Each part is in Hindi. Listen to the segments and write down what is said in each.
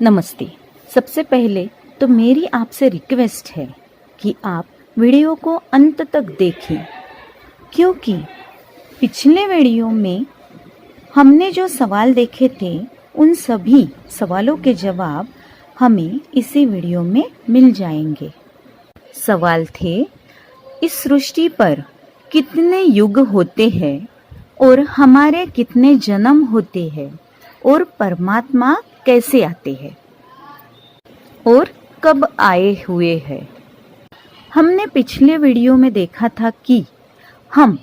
नमस्ते। सबसे पहले तो मेरी आपसे रिक्वेस्ट है कि आप वीडियो को अंत तक देखें, क्योंकि पिछले वीडियो में हमने जो सवाल देखे थे उन सभी सवालों के जवाब हमें इसी वीडियो में मिल जाएंगे। सवाल थे, इस सृष्टि पर कितने युग होते हैं और हमारे कितने जन्म होते हैं और परमात्मा कैसे आते हैं और कब आए हुए हैं। हमने पिछले वीडियो में देखा था कि हम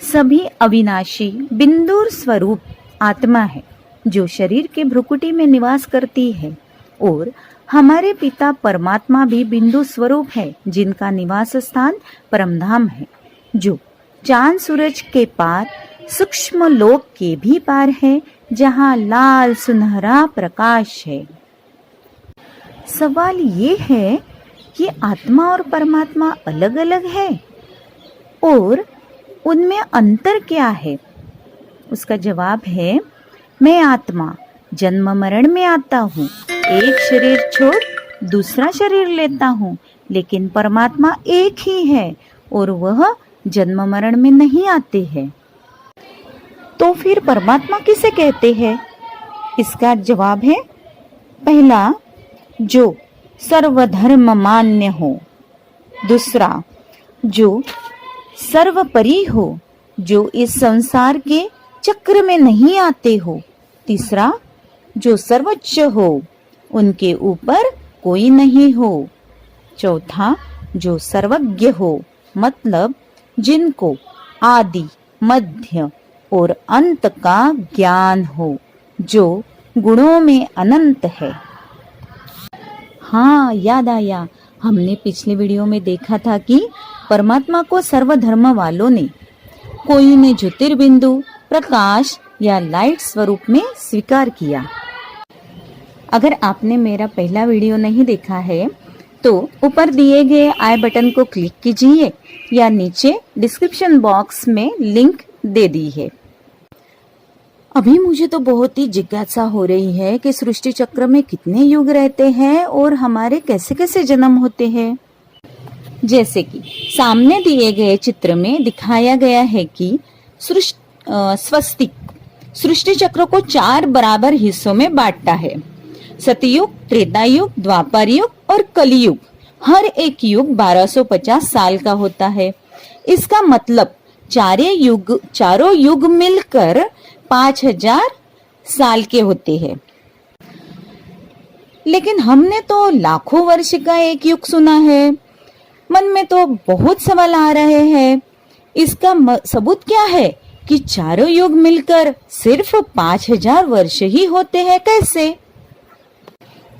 सभी अविनाशी बिंदु स्वरूप आत्मा है जो शरीर के भ्रुकुटी में निवास करती है, और हमारे पिता परमात्मा भी बिंदु स्वरूप है जिनका निवास स्थान परमधाम है, जो चांद सूरज के पार सूक्ष्म लोक के भी पार है, जहाँ लाल सुनहरा प्रकाश है। सवाल ये है कि आत्मा और परमात्मा अलग अलग है और उनमें अंतर क्या है। उसका जवाब है, मैं आत्मा जन्म मरण में आता हूँ, एक शरीर छोड़ दूसरा शरीर लेता हूँ, लेकिन परमात्मा एक ही है और वह जन्म मरण में नहीं आते हैं। तो फिर परमात्मा किसे कहते हैं? इसका जवाब है, पहला, जो सर्वधर्म मान्य हो, दूसरा, जो सर्वपरि हो, जो इस संसार के चक्र में नहीं आते हो, तीसरा, जो सर्वोच्च हो, उनके ऊपर कोई नहीं हो, चौथा, जो सर्वज्ञ हो, मतलब जिनको आदि मध्य और अंत का ज्ञान हो, जो गुणों में अनंत है। हाँ, याद आया, हमने पिछले वीडियो में देखा था कि परमात्मा को सर्वधर्म वालों ने, कोई ने ज्योतिर्बिंदु, प्रकाश या लाइट स्वरूप में स्वीकार किया। अगर आपने मेरा पहला वीडियो नहीं देखा है तो ऊपर दिए गए आई बटन को क्लिक कीजिए या नीचे डिस्क्रिप्शन बॉक्स में लिंक दे दी है। अभी मुझे तो बहुत ही जिज्ञासा हो रही है कि सृष्टि चक्र में कितने युग रहते हैं और हमारे कैसे कैसे जन्म होते हैं। जैसे कि सामने दिए गए चित्र में दिखाया गया है कि स्वस्तिक सृष्टि चक्र को 4 बराबर हिस्सों में बांटता है। सतयुग, त्रेता युग, द्वापर युग और कलयुग। हर एक युग 1250 साल का होता है। इसका मतलब चारों युग मिलकर 5000 साल के होते हैं। लेकिन हमने तो लाखों वर्ष का एक युग सुना है। मन में तो बहुत सवाल आ रहे हैं। इसका सबूत क्या है कि चारों युग मिलकर सिर्फ 5000 वर्ष ही होते हैं? कैसे?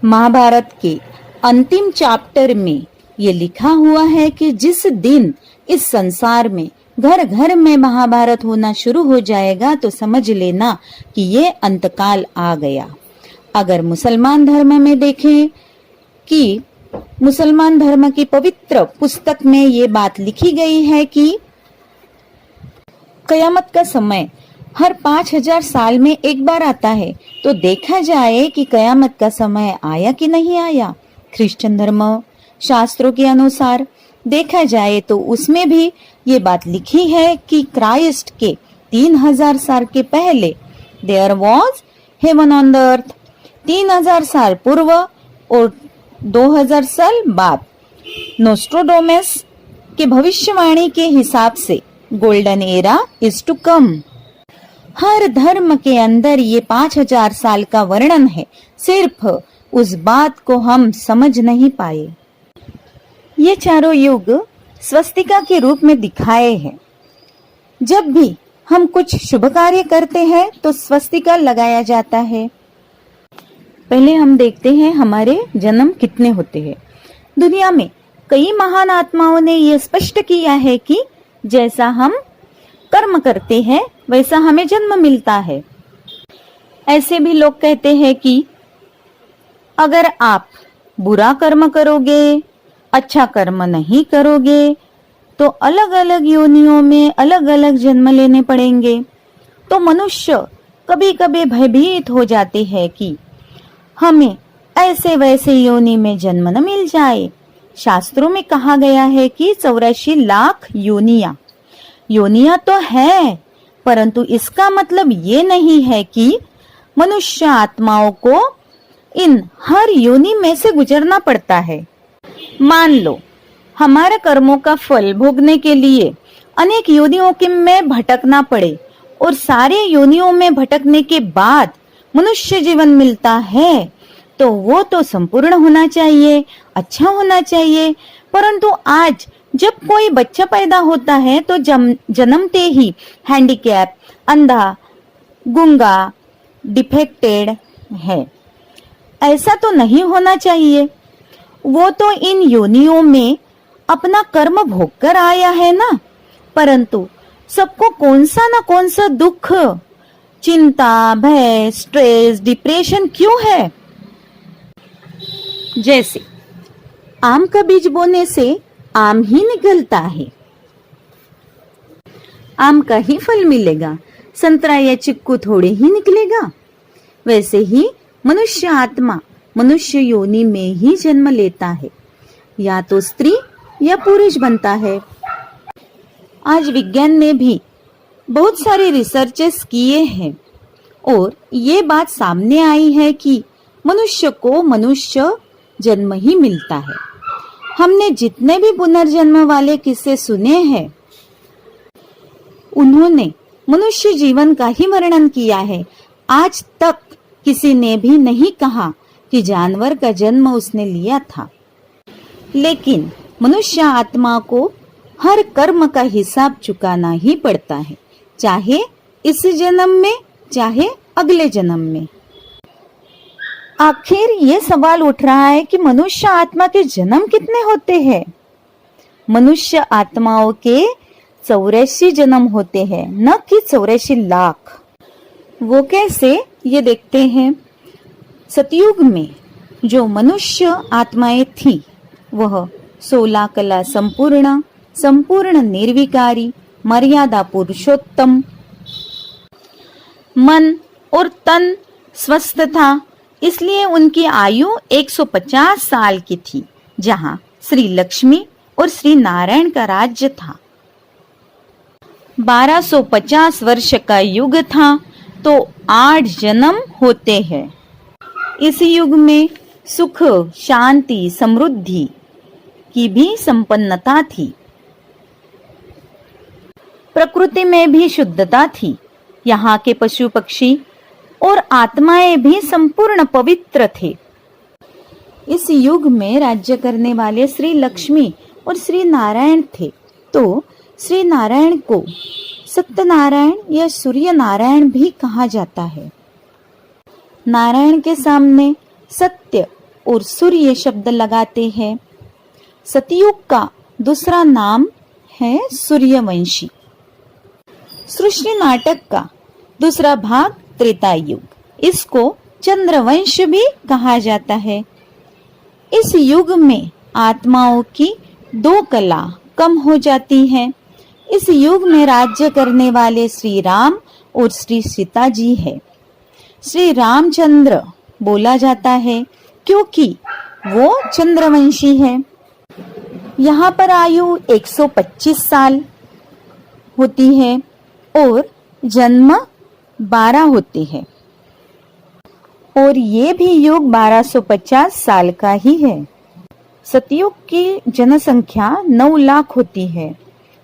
महाभारत के अंतिम चैप्टर में ये लिखा हुआ है कि जिस दिन इस संसार में घर घर में महाभारत होना शुरू हो जाएगा तो समझ लेना कि ये अंतकाल आ गया। अगर मुसलमान धर्म में देखें कि मुसलमान धर्म की पवित्र पुस्तक में ये बात लिखी गई है कि कयामत का समय हर 5000 साल में एक बार आता है, तो देखा जाए कि कयामत का समय आया कि नहीं आया। क्रिश्चियन धर्म शास्त्रों के अनुसार देखा जाए तो उसमें भी ये बात लिखी है कि क्राइस्ट के 3000 साल के पहले there was heaven on the earth. 3000 साल पूर्व और 2000 साल बाद नोस्ट्रोडोमस के भविष्यवाणी के हिसाब से golden era is to come. हर धर्म के अंदर ये 5000 साल का वर्णन है, सिर्फ उस बात को हम समझ नहीं पाए। ये चारों युग स्वस्तिका के रूप में दिखाए हैं। जब भी हम कुछ शुभ कार्य करते हैं तो स्वस्तिका लगाया जाता है। पहले हम देखते हैं हमारे जन्म कितने होते हैं। दुनिया में कई महान आत्माओं ने यह स्पष्ट किया है कि जैसा हम कर्म करते हैं वैसा हमें जन्म मिलता है। ऐसे भी लोग कहते हैं कि अगर आप बुरा कर्म करोगे, अच्छा कर्म नहीं करोगे, तो अलग अलग योनियों में अलग अलग जन्म लेने पड़ेंगे। तो मनुष्य कभी कभी भयभीत हो जाते हैं कि हमें ऐसे वैसे योनि में जन्म न मिल जाए। शास्त्रों में कहा गया है कि 84 लाख योनियां तो है, परंतु इसका मतलब ये नहीं है कि मनुष्य आत्माओं को इन हर योनि में से गुजरना पड़ता है। मान लो हमारे कर्मों का फल भोगने के लिए अनेक योनियों के में भटकना पड़े और सारे योनियों में भटकने के बाद मनुष्य जीवन मिलता है, तो वो तो संपूर्ण होना चाहिए, अच्छा होना चाहिए। परंतु आज जब कोई बच्चा पैदा होता है तो जन्मते ही हैंडीकैप, अंधा, गूंगा, डिफेक्टेड है। ऐसा तो नहीं होना चाहिए। वो तो इन योनियों में अपना कर्म भोग कर आया है ना। परंतु सबको कौन सा दुख, चिंता, भय, स्ट्रेस, डिप्रेशन क्यों है? जैसे आम का बीज बोने से आम ही निकलता है, आम का ही फल मिलेगा, संतरा या चिक्कू थोड़े ही निकलेगा। वैसे ही मनुष्य आत्मा मनुष्य योनि में ही जन्म लेता है, या तो स्त्री या पुरुष बनता है। आज विज्ञान ने भी बहुत सारे रिसर्चेस किए हैं और ये बात सामने आई है कि मनुष्य को मनुष्य जन्म ही मिलता है। हमने जितने भी पुनर्जन्म वाले किस्से सुने हैं, उन्होंने मनुष्य जीवन का ही वर्णन किया है। आज तक किसी ने भी नहीं कहा कि जानवर का जन्म उसने लिया था। लेकिन मनुष्य आत्मा को हर कर्म का हिसाब चुकाना ही पड़ता है, चाहे इस जन्म में चाहे अगले जन्म में। आखिर ये सवाल उठ रहा है कि मनुष्य आत्मा के जन्म कितने होते हैं? मनुष्य आत्माओं के 84 जन्म होते हैं, न कि 84 लाख। वो कैसे, ये देखते हैं। सतयुग में जो मनुष्य आत्माएं थी वह 16 कला संपूर्ण निर्विकारी, मर्यादा पुरुषोत्तम, मन और तन स्वस्थ था, इसलिए उनकी आयु 150 साल की थी, जहां श्री लक्ष्मी और श्री नारायण का राज्य था। 1250 वर्ष का युग था, तो 8 जन्म होते हैं। इस युग में सुख, शांति, समृद्धि की भी संपन्नता थी। प्रकृति में भी शुद्धता थी। यहाँ के पशु पक्षी और आत्माएं भी संपूर्ण पवित्र थे। इस युग में राज्य करने वाले श्री लक्ष्मी और श्री नारायण थे, तो श्री नारायण को सत्यनारायण या सूर्य नारायण भी कहा जाता है। नारायण के सामने सत्य और सूर्य शब्द लगाते हैं। सतयुग का दूसरा नाम है सूर्यवंशी। सृष्टि नाटक का दूसरा भाग त्रेता युग, इसको चंद्रवंश भी कहा जाता है। इस युग में आत्माओं की 2 कला कम हो जाती हैं। इस युग में राज्य करने वाले श्री राम और श्री सीता जी है। श्री रामचंद्र बोला जाता है क्योंकि वो चंद्रवंशी है। यहाँ पर आयु 125 साल होती है और जन्म 12 होते हैं, और ये भी युग 1250 साल का ही है। सतयुग की जनसंख्या 9 लाख होती है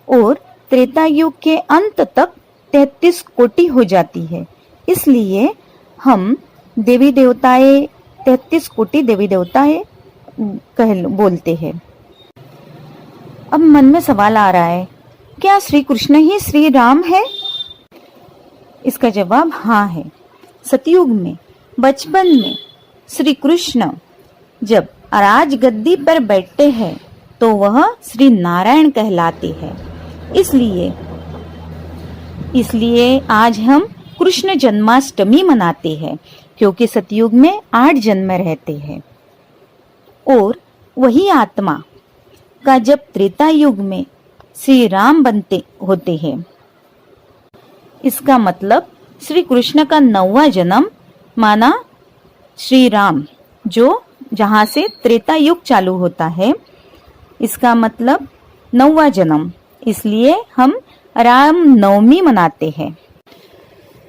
और त्रेता युग के अंत तक 33 कोटि हो जाती है। इसलिए हम देवी देवताएं 33 कोटि देवी देवताएं बोलते हैं। अब मन में सवाल आ रहा है, क्या श्री कृष्ण ही श्री राम है? इसका जवाब हाँ है। सतयुग में बचपन में श्री कृष्ण जब राज गद्दी पर बैठते हैं तो वह श्री नारायण कहलाते हैं। इसलिए आज हम कृष्ण जन्माष्टमी मनाते हैं, क्योंकि सतयुग में 8 जन्म रहते हैं। और वही आत्मा का जब त्रेता युग में श्री राम बनते होते हैं, इसका मतलब श्री कृष्ण का 9वां जन्म माना श्री राम जहां से त्रेता युग चालू होता है, इसका मतलब 9वां जन्म, इसलिए हम राम नवमी मनाते हैं।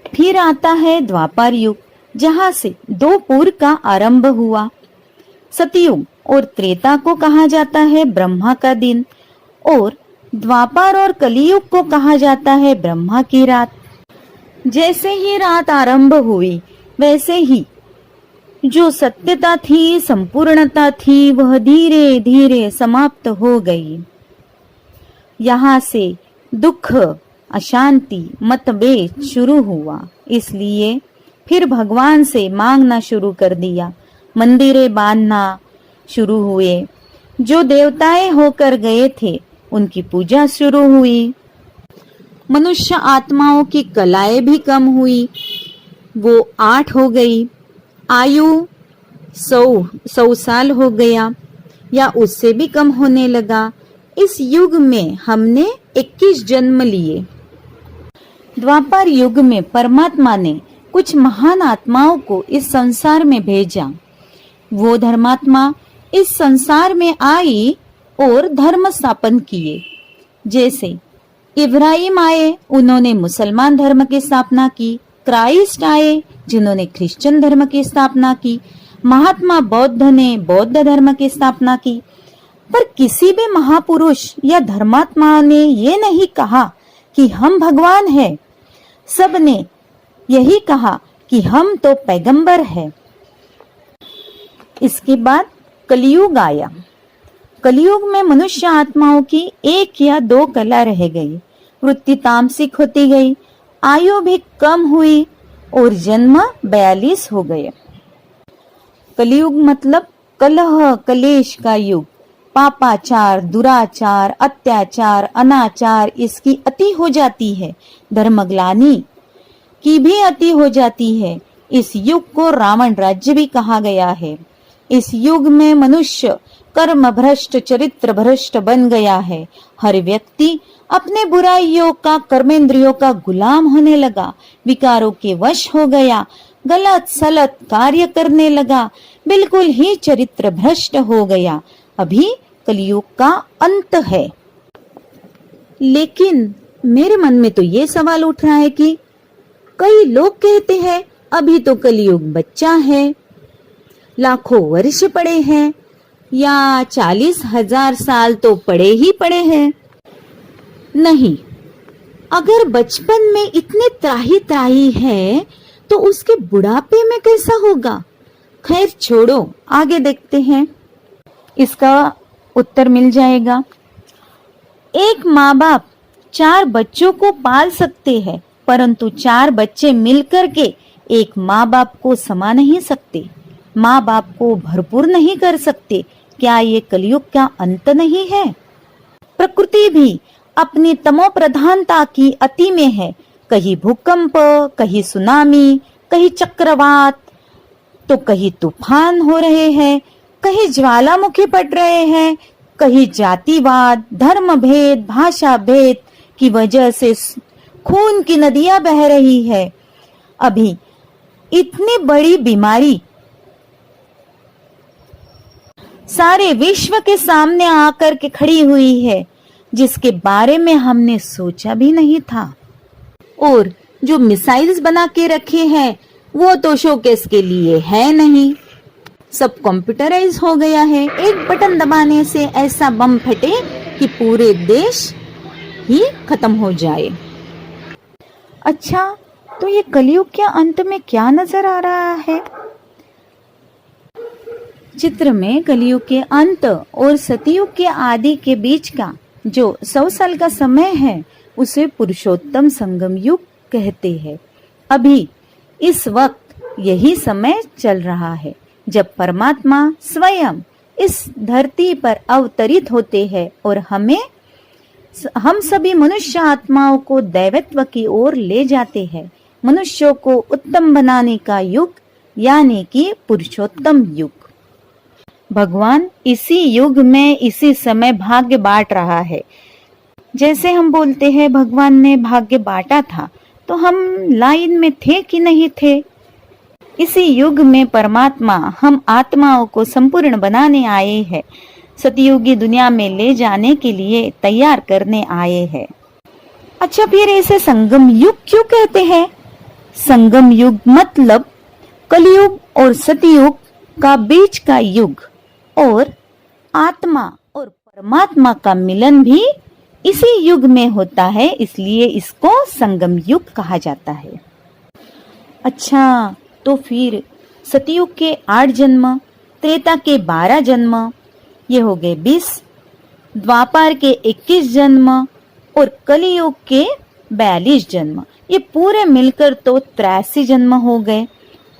फिर आता है द्वापर युग, जहां से 2 पूर्व का आरंभ हुआ। सतयुग और त्रेता को कहा जाता है ब्रह्मा का दिन, और द्वापर और कलियुग को कहा जाता है ब्रह्मा की रात। जैसे ही रात आरंभ हुई, वैसे ही जो सत्यता थी, संपूर्णता थी, वह धीरे धीरे समाप्त हो गई। यहाँ से दुख, अशांति, मतभेद शुरू हुआ। इसलिए फिर भगवान से मांगना शुरू कर दिया, मंदिरें बांधना शुरू हुए। जो देवताएं होकर गए थे, उनकी पूजा शुरू हुई। मनुष्य आत्माओं की कलाएं भी कम हुई, वो 8 हो गई। आयु 100 साल हो गया या उससे भी कम होने लगा। इस युग में हमने 21 जन्म लिए। द्वापर युग में परमात्मा ने कुछ महान आत्माओं को इस संसार में भेजा। वो धर्मात्मा इस संसार में आई और धर्म स्थापन किए। जैसे इब्राहिम आए, उन्होंने मुसलमान धर्म की स्थापना की। क्राइस्ट आए, जिन्होंने क्रिश्चियन धर्म की स्थापना की। महात्मा बुद्ध ने बौद्ध धर्म की स्थापना की। पर किसी भी महापुरुष या धर्मात्मा ने ये नहीं कहा कि हम भगवान हैं। सब ने यही कहा कि हम तो पैगंबर हैं। इसके बाद कलियुग आया। कलियुग में मनुष्य आत्माओं की 1 या 2 कला रह गई। वृत्ति तामसिक होती गई, आयु भी कम हुई और जन्म 42 हो गए। कलियुग मतलब कलह कलेश का युग। पापाचार, दुराचार, अत्याचार, अनाचार इसकी अति हो जाती है। धर्मग्लानि की भी अति हो जाती है। इस युग को रावण राज्य भी कहा गया है। इस युग में मनुष्य कर्म भ्रष्ट, चरित्र भ्रष्ट बन गया है। हर व्यक्ति अपने बुराइयों का, कर्मेंद्रियों का गुलाम होने लगा, विकारों के वश हो गया, गलत सलत कार्य करने लगा, बिल्कुल ही चरित्र भ्रष्ट हो गया। अभी कलियुग का अंत है। लेकिन मेरे मन में तो ये सवाल उठ रहा है कि कई लोग कहते हैं अभी तो कलियुग बच्चा है, लाखों वर्ष पड़े हैं या 40,000 साल तो पड़े ही पड़े हैं। नहीं, अगर बचपन में इतने त्राही त्राही है तो उसके बुढ़ापे में कैसा होगा? खैर छोड़ो, आगे देखते हैं, इसका उत्तर मिल जाएगा। एक माँ बाप 4 बच्चों को पाल सकते हैं, परंतु 4 बच्चे मिलकर के एक माँ बाप को समा नहीं सकते, माँ बाप को भरपूर नहीं कर सकते। क्या ये कलियुग का अंत नहीं है? प्रकृति भी अपनी तमो प्रधानता की अति में है। कहीं भूकंप, कहीं सुनामी, कहीं चक्रवात, तो कहीं तूफान हो रहे हैं, कहीं ज्वालामुखी पड़ रहे हैं, कहीं जातिवाद, धर्म भेद, भाषा भेद की वजह से खून की नदियां बह रही है। अभी इतनी बड़ी बीमारी सारे विश्व के सामने आकर के खड़ी हुई है, जिसके बारे में हमने सोचा भी नहीं था। और जो मिसाइल्स बना के रखे हैं वो तो शोकेस के लिए है नहीं, सब कंप्यूटराइज हो गया है। एक बटन दबाने से ऐसा बम फटे कि पूरे देश ही खत्म हो जाए। अच्छा, तो ये कलियुग के अंत में क्या नजर आ रहा है? चित्र में कलियुग के अंत और सतयुग के आदि के बीच का जो 100 साल का समय है, उसे पुरुषोत्तम संगम युग कहते हैं। अभी इस वक्त यही समय चल रहा है जब परमात्मा स्वयं इस धरती पर अवतरित होते हैं और हम सभी मनुष्य आत्माओं को दैवत्व की ओर ले जाते हैं। मनुष्यों को उत्तम बनाने का युग, यानी कि पुरुषोत्तम युग। भगवान इसी युग में, इसी समय भाग्य बांट रहा है। जैसे हम बोलते हैं भगवान ने भाग्य बांटा था, तो हम लाइन में थे कि नहीं थे? इसी युग में परमात्मा हम आत्माओं को संपूर्ण बनाने आए हैं, सतयुगी दुनिया में ले जाने के लिए तैयार करने आए हैं। अच्छा, फिर इसे संगम युग क्यों कहते हैं? संगम युग मतलब कलयुग और सतयुग का बीच का युग, और आत्मा और परमात्मा का मिलन भी इसी युग में होता है, इसलिए इसको संगम युग कहा जाता है। अच्छा, तो फिर सतयुग के 8 जन्म, त्रेता के 12 जन्म, ये हो गए 20, द्वापर के 21 जन्म और कलियुग के 42 जन्म, ये पूरे मिलकर तो 83 जन्म हो गए।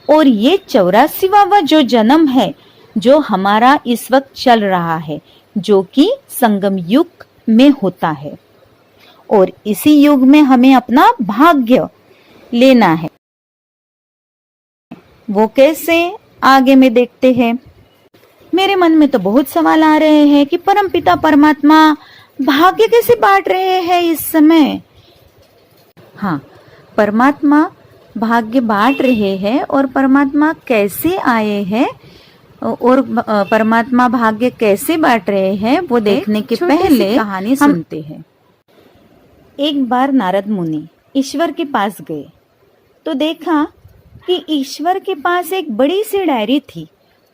और ये 84वां जो जन्म है जो हमारा इस वक्त चल रहा है, जो कि संगम युग में होता है, और इसी युग में हमें अपना भाग्य लेना है। वो कैसे, आगे में देखते हैं। मेरे मन में तो बहुत सवाल आ रहे हैं कि परमपिता परमात्मा भाग्य कैसे बांट रहे हैं इस समय। हाँ, परमात्मा भाग्य बांट रहे हैं, और परमात्मा कैसे आए हैं और परमात्मा भाग्य कैसे बांट रहे हैं वो देखने के पहले कहानी सुनते हैं। एक बार नारद मुनि ईश्वर के पास गए तो देखा कि ईश्वर के पास एक बड़ी सी डायरी थी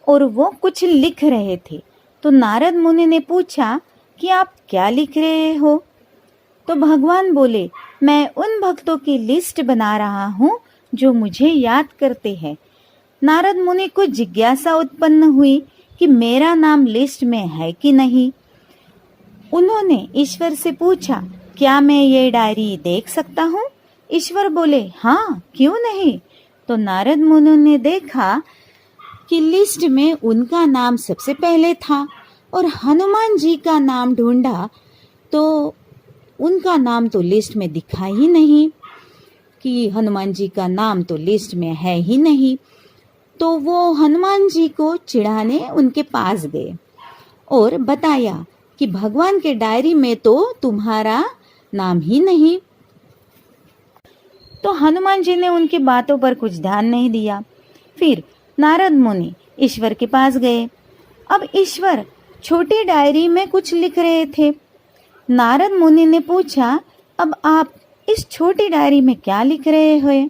और वो कुछ लिख रहे थे। तो नारद मुनि ने पूछा कि आप क्या लिख रहे हो? तो भगवान बोले, मैं उन भक्तों की लिस्ट बना रहा हूँ जो मुझे याद करते हैं। नारद मुनि को जिज्ञासा उत्पन्न हुई कि मेरा नाम लिस्ट में है कि नहीं। उन्होंने ईश्वर से पूछा, क्या मैं ये डायरी देख सकता हूँ? ईश्वर बोले, हाँ, क्यों नहीं। तो नारद मुनि ने देखा कि लिस्ट में उनका नाम सबसे पहले था, और हनुमान जी का नाम ढूंढा तो उनका नाम तो लिस्ट में दिखा ही नहीं, कि हनुमान जी का नाम तो लिस्ट में है ही नहीं। तो वो हनुमान जी को चिढ़ाने उनके पास गए और बताया कि भगवान के डायरी में तो तुम्हारा नाम ही नहीं। तो हनुमान जी ने उनकी बातों पर कुछ ध्यान नहीं दिया। फिर नारद मुनि ईश्वर के पास गए। अब ईश्वर छोटी डायरी में कुछ लिख रहे थे। नारद मुनि ने पूछा, अब आप इस छोटी डायरी में क्या लिख रहे हो?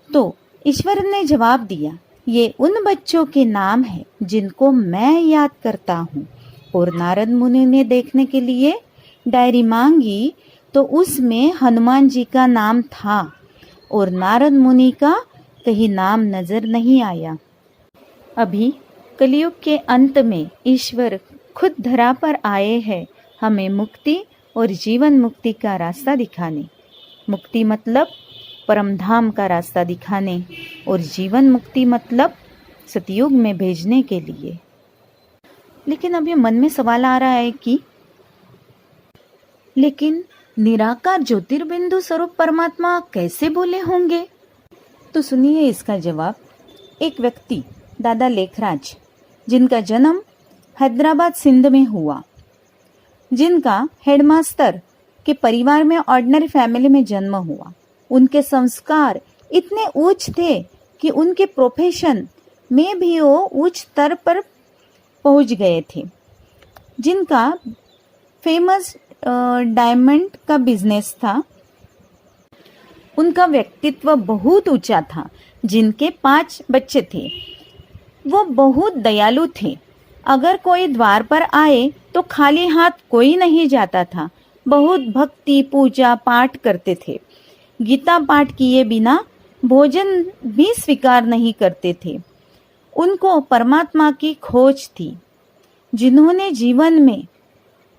तो ईश्वर ने जवाब दिया, ये उन बच्चों के नाम हैं जिनको मैं याद करता हूँ। और नारद मुनि ने देखने के लिए डायरी मांगी तो उसमें हनुमान जी का नाम था, और नारद मुनि का कहीं नाम नजर नहीं आया। अभी कलयुग के अंत में ईश्वर खुद धरा पर आए हैं हमें मुक्ति और जीवन मुक्ति का रास्ता दिखाने। मुक्ति मतलब परमधाम का रास्ता दिखाने, और जीवन मुक्ति मतलब सतयुग में भेजने के लिए। लेकिन अभी मन में सवाल आ रहा है कि लेकिन निराकार ज्योतिर्बिंदु स्वरूप परमात्मा कैसे बोले होंगे? तो सुनिए इसका जवाब। एक व्यक्ति दादा लेखराज, जिनका जन्म हैदराबाद सिंध में हुआ, जिनका हेडमास्टर के परिवार में ऑर्डिनरी फैमिली में जन्म हुआ, उनके संस्कार इतने उच्च थे कि उनके प्रोफेशन में भी वो उच्च स्तर पर पहुंच गए थे, जिनका फेमस डायमंड का बिजनेस था। उनका व्यक्तित्व बहुत ऊंचा था, जिनके 5 बच्चे थे। वो बहुत दयालु थे। अगर कोई द्वार पर आए तो खाली हाथ कोई नहीं जाता था। बहुत भक्ति पूजा पाठ करते थे। गीता पाठ किए बिना भोजन भी स्वीकार नहीं करते थे। उनको परमात्मा की खोज थी, जिन्होंने जीवन में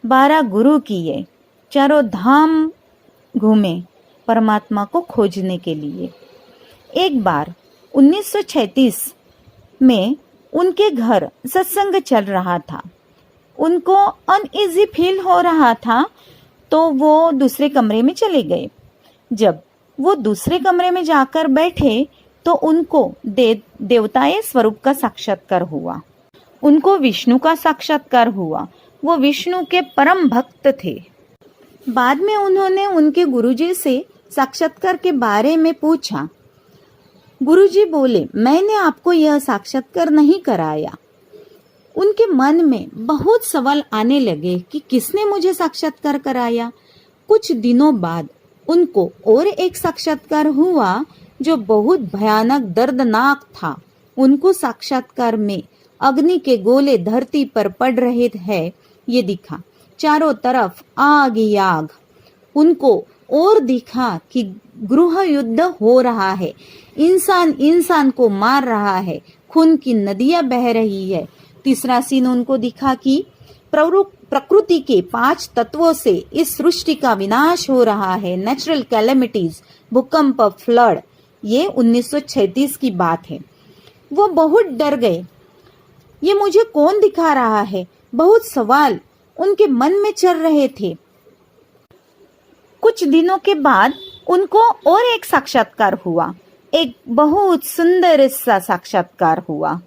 12 गुरु किए, चारों धाम घूमे परमात्मा को खोजने के लिए। एक बार 1936 में उनके घर सत्संग चल रहा था। उनको अनईजी फील हो रहा था तो वो दूसरे कमरे में चले गए। जब वो दूसरे कमरे में जाकर बैठे तो उनको देवताए स्वरूप का साक्षात्कार हुआ। उनको विष्णु का साक्षात्कार हुआ। वो विष्णु के परम भक्त थे। बाद में उन्होंने उनके गुरुजी से साक्षात्कार के बारे में पूछा गुरुजी बोले, मैंने आपको यह साक्षात्कार नहीं कराया। उनके मन में बहुत सवाल आने लगे कि किसने मुझे साक्षात्कार कराया। कुछ दिनों बाद उनको और एक साक्षात्कार हुआ जो बहुत भयानक दर्दनाक था। उनको साक्षात्कार में अग्नि के गोले धरती पर पड़ रहे हैं ये दिखा। चारों तरफ आग ही आग। उनको और दिखा कि गृह युद्ध हो रहा है, इंसान इंसान को मार रहा है, खून की नदियां बह रही है। तीसरा सीन उनको दिखा कि प्रकृति के 5 तत्वों से इस सृष्टि का विनाश हो रहा है। नेचुरल कैलेमिटीज, भूकंप, फ्लड। ये 1936 की बात है। वो बहुत डर गए। ये मुझे कौन दिखा रहा है? बहुत सवाल उनके मन में चल रहे थे। कुछ दिनों के बाद उनको और एक साक्षात्कार हुआ। एक बहुत सुंदर सा साक्षात्कार हुआ।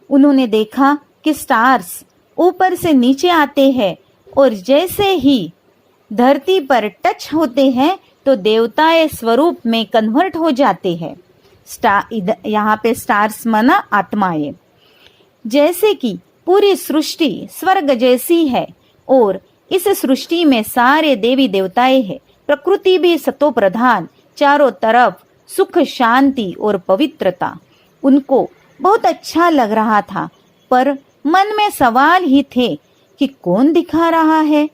उन्होंने देखा कि स्टार्स ऊपर से नीचे आते हैं और जैसे ही धरती पर टच होते हैं तो देवताएं स्वरूप में कन्वर्ट हो जाते हैं। यहाँ पे स्टार्स माना आत्माएं। जैसे कि पूरी सृष्टि स्वर्ग जैसी है और इस सृष्टि में सारे देवी देवताएं हैं। प्रकृति भी सतो प्रधान, चारों तरफ सुख, शांति और पवित्रता। उनको बहुत अच्छा लग रहा था, पर मन में सवाल ही थे कि कौन दिखा रहा है।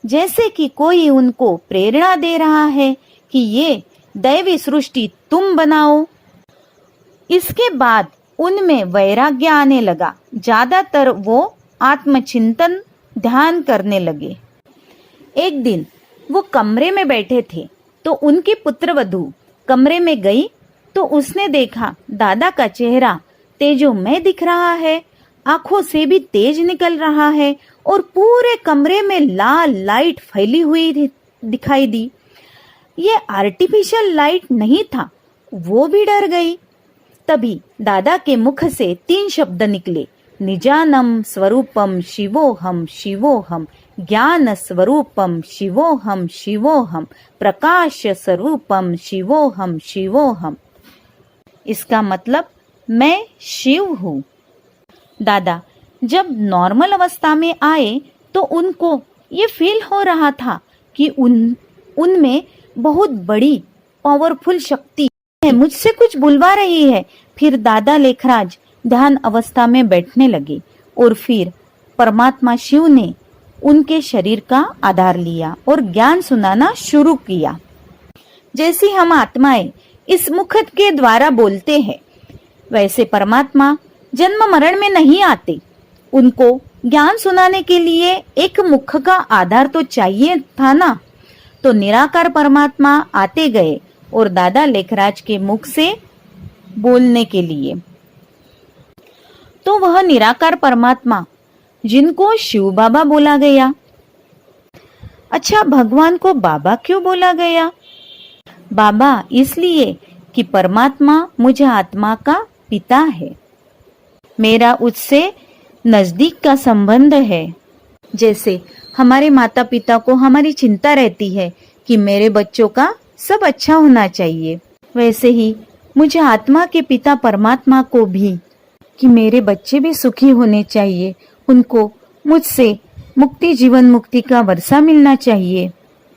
जैसे कि कोई उनको प्रेरणा दे रहा है कि ये दैवी सृष्टि तुम बनाओ। इसके बाद उनमें वैराग्य आने लगा। ज्यादातर वो आत्मचिंतन ध्यान करने लगे। एक दिन वो कमरे में बैठे थे तो उनकी पुत्रवधू कमरे में गई तो उसने देखा दादा का चेहरा तेजोमय दिख रहा है, आंखों से भी तेज निकल रहा है और पूरे कमरे में लाल लाइट फैली हुई दिखाई दी। ये आर्टिफिशियल लाइट नहीं था। वो भी डर गई। तभी दादा के मुख से 3 शब्द निकले, निजानम स्वरूपम शिवोहम शिवोहम, ज्ञान स्वरूपम शिवोहम शिवोहम, प्रकाश स्वरूपम शिवोहम शिवोहम। इसका मतलब मैं शिव हूँ। दादा जब नॉर्मल अवस्था में आए तो उनको ये फील हो रहा था कि उनमें बहुत बड़ी पावरफुल शक्ति है, मुझसे कुछ बुलवा रही है। फिर दादा लेखराज ध्यान अवस्था में बैठने लगे और फिर परमात्मा शिव ने उनके शरीर का आधार लिया और ज्ञान सुनाना शुरू किया। जैसे हम आत्माएं इस मुख के द्वारा बोलते हैं, वैसे परमात्मा जन्म मरण में नहीं आते। उनको ज्ञान सुनाने के लिए एक मुख का आधार तो चाहिए था ना। तो निराकार परमात्मा आते गए और दादा लेखराज के मुख से बोलने के लिए। तो वह निराकार परमात्मा जिनको शिव बाबा बोला गया। अच्छा, भगवान को बाबा क्यों बोला गया? बाबा इसलिए कि परमात्मा मुझे आत्मा का पिता है, मेरा उससे नजदीक का संबंध है। जैसे हमारे माता पिता को हमारी चिंता रहती है कि मेरे बच्चों का सब अच्छा होना चाहिए, वैसे ही मुझे आत्मा के पिता परमात्मा को भी कि मेरे बच्चे भी सुखी होने चाहिए, उनको मुझसे मुक्ति, जीवन मुक्ति का वर्षा मिलना चाहिए।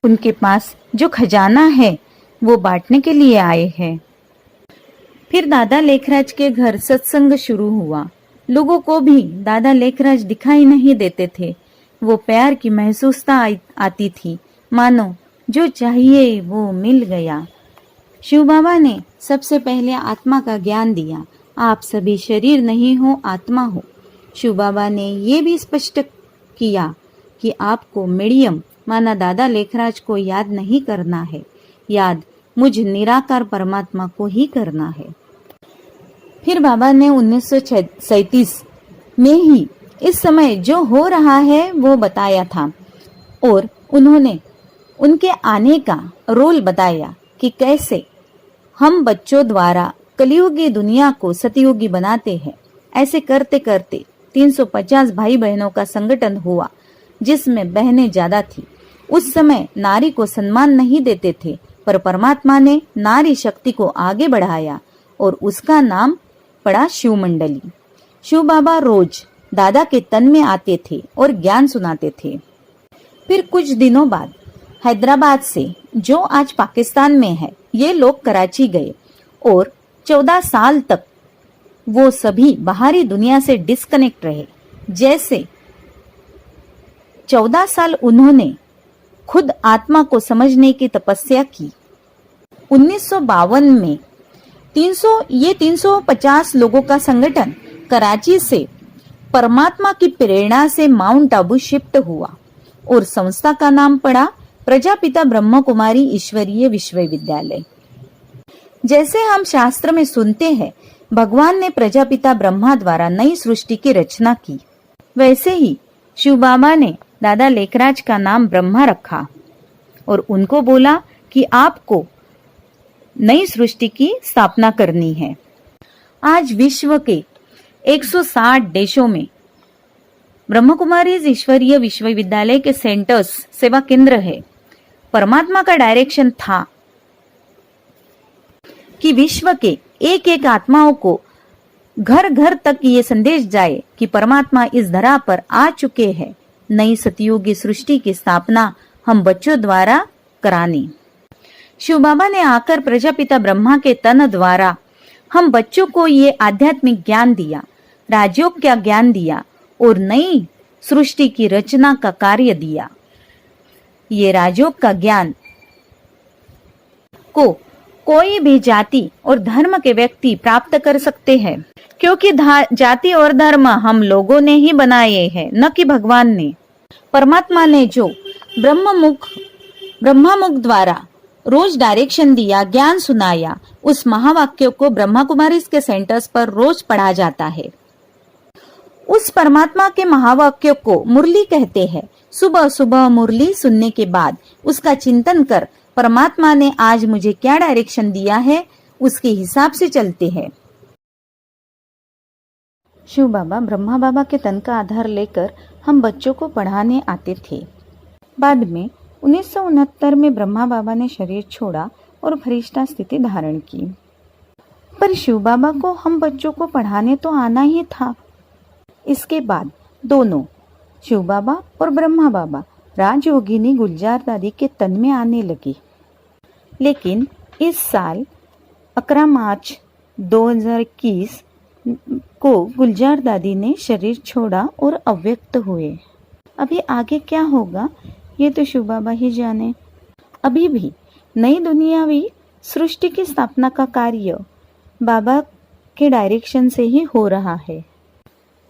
उनके पास जो खजाना है वो बांटने के लिए आए हैं। फिर दादा लेखराज के घर सत्संग शुरू हुआ। लोगों को भी दादा लेखराज दिखाई नहीं देते थे। वो प्यार की महसूसता आती थी, मानो जो चाहिए वो मिल गया। शिव बाबा ने सबसे पहले आत्मा का ज्ञान दिया। आप सभी शरीर नहीं हो, आत्मा हो। शिव बाबा ने ये भी स्पष्ट किया कि आपको मीडियम माना दादा लेखराज को याद नहीं करना है, याद मुझ निराकार परमात्मा को ही करना है। फिर बाबा ने 1937 में ही इस समय जो हो रहा है वो बताया था और उन्होंने उनके आने का रोल बताया कि कैसे हम बच्चों द्वारा कलियुगी दुनिया को सतयुगी बनाते हैं। ऐसे करते करते 350 भाई बहनों का संगठन हुआ, जिसमें बहनें ज्यादा थी। उस समय नारी को सम्मान नहीं देते थे, पर परमात्मा ने नारी शक्ति को आगे बढ़ाया और उसका नाम पड़ा शिव मंडली। शिव बाबा रोज दादा के तन में आते थे और ज्ञान सुनाते थे। फिर कुछ दिनों बाद हैदराबाद से, जो आज पाकिस्तान में है, ये लोग कराची गए और 14 साल तक वो सभी बाहरी दुनिया से डिस्कनेक्ट रहे। जैसे 14 साल उन्होंने खुद आत्मा को समझने की तपस्या की। 1952 में 350 लोगों का संगठन कराची से परमात्मा की प्रेरणा से माउंट आबू शिफ्ट हुआ और संस्था का नाम पड़ा प्रजापिता ब्रह्म कुमारी ईश्वरीय विश्वविद्यालय। जैसे हम शास्त्र में सुनते हैं, भगवान ने प्रजापिता ब्रह्मा द्वारा नई सृष्टि की रचना की, वैसे ही शिव बाबा ने दादा लेखराज का नाम ब्रह्मा रखा और उनको बोला कि आपको नई सृष्टि की स्थापना करनी है। आज विश्व के 160 देशों में ब्रह्म कुमारी ईश्वरीय विश्वविद्यालय के सेंटर्स, सेवा केंद्र है। परमात्मा का डायरेक्शन था कि विश्व के एक एक आत्माओं को घर घर तक ये संदेश जाए कि परमात्मा इस धरा पर आ चुके हैं। नई सतयुगी सृष्टि की स्थापना हम बच्चों द्वारा करानी। शिव बाबा ने आकर प्रजापिता ब्रह्मा के तन द्वारा हम बच्चों को ये आध्यात्मिक ज्ञान दिया, राजयोग का ज्ञान दिया और नई सृष्टि की रचना का कार्य दिया। ये राजयोग का ज्ञान को कोई भी जाति और धर्म के व्यक्ति प्राप्त कर सकते हैं, क्योंकि जाति और धर्म हम लोगों ने ही बनाए हैं, न कि भगवान ने। परमात्मा ने जो ब्रह्मामुख द्वारा रोज डायरेक्शन दिया, ज्ञान सुनाया, उस महावाक्य को ब्रह्मा कुमारी के सेंटर्स पर रोज पढ़ा जाता है। उस परमात्मा के महावाक्य को मुरली कहते हैं। सुबह सुबह मुरली सुनने के बाद उसका चिंतन कर परमात्मा ने आज मुझे क्या डायरेक्शन दिया है, उसके हिसाब से चलते हैं। शिव बाबा ब्रह्मा बाबा के तन का आधार लेकर हम बच्चों को पढ़ाने आते थे। बाद में 1969 में ब्रह्मा बाबा ने शरीर छोड़ा और फरिश्ता स्थिति धारण की। पर शिव बाबा को हम बच्चों को पढ़ाने तो आना ही था। इसके बाद दोनों, शिव बाबा और ब्रह्मा बाबा, राजयोगिनी गुलजार दादी के तन में आने लगे। लेकिन इस साल 11 मार्च 2021 को गुलजार दादी ने शरीर छोड़ा और अव्यक्त हुए। अभी आगे क्या होगा ये तो शिव बाबा ही जाने। अभी भी नई दुनियावी सृष्टि की स्थापना का कार्य बाबा के डायरेक्शन से ही हो रहा है।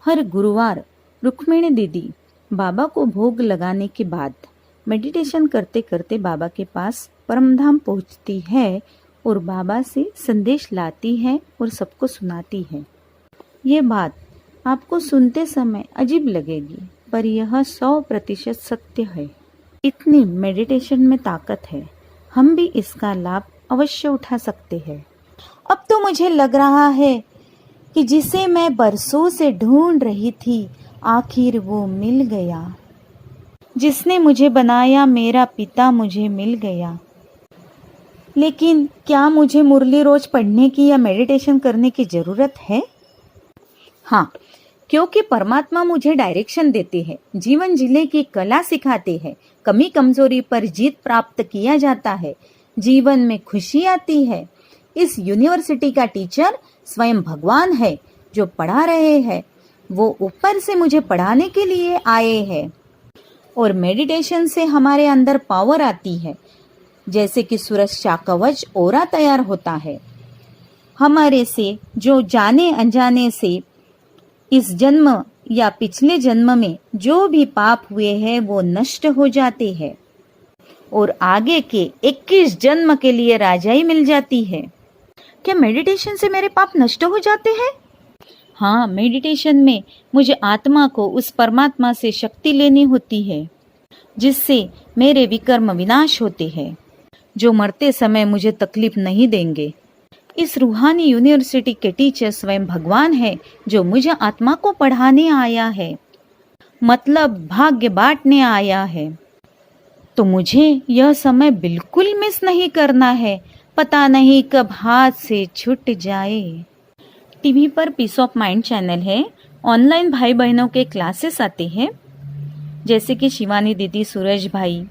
हर गुरुवार रुक्मिणी दीदी बाबा को भोग लगाने के बाद मेडिटेशन करते करते बाबा के पास परमधाम पहुंचती है और बाबा से संदेश लाती है और सबको सुनाती है। ये बात आपको सुनते समय अजीब लगेगी, पर यह 100% सत्य है। इतनी मेडिटेशन में ताकत है, हम भी इसका लाभ अवश्य उठा सकते हैं। अब तो मुझे लग रहा है कि जिसे मैं बरसों से ढूंढ रही थी, आखिर वो मिल गया। जिसने मुझे बनाया, मेरा पिता, मुझे मिल गया। लेकिन क्या मुझे मुरली रोज पढ़ने की या मेडिटेशन करने की जरूरत है? हाँ, क्योंकि परमात्मा मुझे डायरेक्शन देते हैं, जीवन जीने की कला सिखाते हैं, कमी कमजोरी पर जीत प्राप्त किया जाता है, जीवन में खुशी आती है। इस यूनिवर्सिटी का टीचर स्वयं भगवान है जो पढ़ा रहे हैं। वो ऊपर से मुझे पढ़ाने के लिए आए हैं। और मेडिटेशन से हमारे अंदर पावर आती है, जैसे कि सुरक्षा कवच ओरा तैयार होता है। हमारे से जो जाने अनजाने से इस जन्म या पिछले जन्म में जो भी पाप हुए हैं वो नष्ट हो जाते हैं और आगे के 21 जन्म के लिए राजाई मिल जाती है। क्या मेडिटेशन से मेरे पाप नष्ट हो जाते हैं? हाँ, मेडिटेशन में मुझे आत्मा को उस परमात्मा से शक्ति लेनी होती है, जिससे मेरे विकर्म विनाश होते हैं, जो मरते समय मुझे तकलीफ नहीं देंगे। इस रूहानी यूनिवर्सिटी के टीचर स्वयं भगवान है जो मुझे आत्मा को पढ़ाने आया है, मतलब भाग्य बांटने आया है। तो मुझे यह समय बिल्कुल मिस नहीं करना है। पता नहीं कब हाथ से छूट जाए। टीवी पर पीस ऑफ माइंड चैनल है, ऑनलाइन भाई बहनों के क्लासेस आते हैं, जैसे कि शिवानी दीदी, सूरज भाई,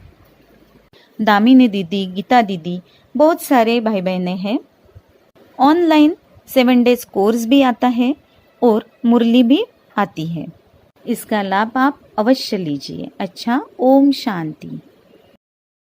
दामिनी दीदी, गीता दीदी, बहुत सारे भाई बहनें हैं। ऑनलाइन 7 डेज कोर्स भी आता है और मुरली भी आती है। इसका लाभ आप अवश्य लीजिए। अच्छा, ओम शांति।